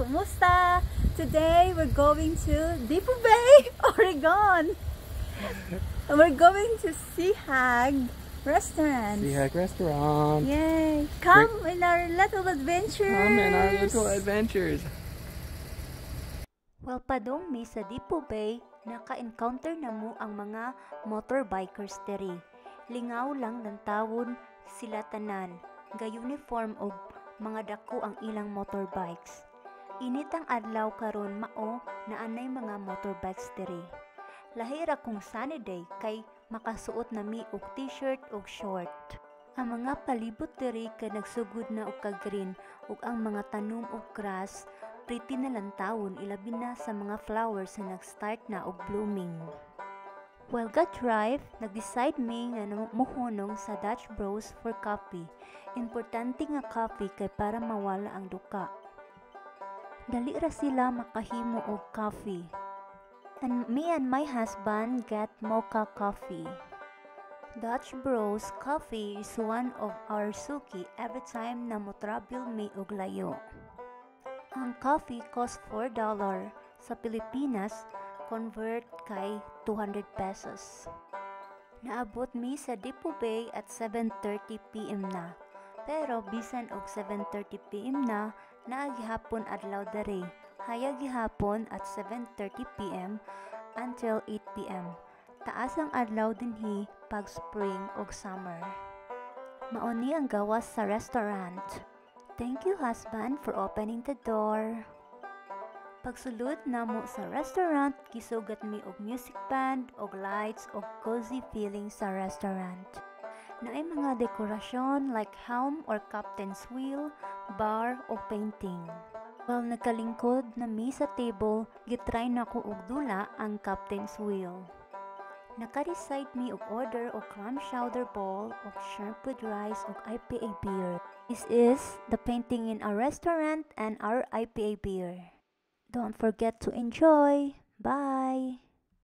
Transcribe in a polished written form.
Kumusta? Today we're going to Depo Bay, Oregon. We're going to Seahag Restaurant. Seahag Restaurant. Yay! Come in our little adventures. Come in our little adventures. Well, padong mi sa Depo Bay, naka-encounter na mo ang mga motorbikers diri. Lingaw lang ng tawon sila tanan, ga-uniform og mga dako ang ilang motorbikes. Init ang adlaw karon mao na anay mga motorbikes diri. Lahira kung sunny day kay makasuot na mi og t-shirt og short. Ang mga palibot diri kay nagsugod na og ka-green ug ang mga tanom og grass pretty na lang tawon ilabi na sa mga flowers na nag-start na og blooming. While got drive, nag-decide mi nga muhunong sa Dutch Bros for coffee. Importante nga coffee kay para mawala ang duka. Dali ra sila makahimo og coffee. And me and my husband get mocha coffee. Dutch Bros coffee is one of our suki every time na mo travel mi og layo. Ang coffee cost $4. Sa Pilipinas, convert kay 200 pesos. Naabot mi sa Depo Bay at 7:30 p.m. na. Pero bisan og 7:30 p.m. na, naagihapon adlaw dere. Hayag gihapon at 7:30 p.m. until 8 p.m. Taas ang adlaw dinhi pag spring ug summer. Mauni ang gawas sa restaurant. Thank you, husband, for opening the door. Pagsulod namo sa restaurant, gisugat mi og music band, og lights, og cozy feeling sa restaurant. Naay mga dekorasyon like helm or captain's wheel, bar, o painting. While nagkalingkod na mi sa table, gitry na ko og dula ang captain's wheel. Naka-decide mi og order og clam chowder bowl, og shrimp with rice, og IPA beer. This is the painting in our restaurant and our IPA beer. Don't forget to enjoy. Bye!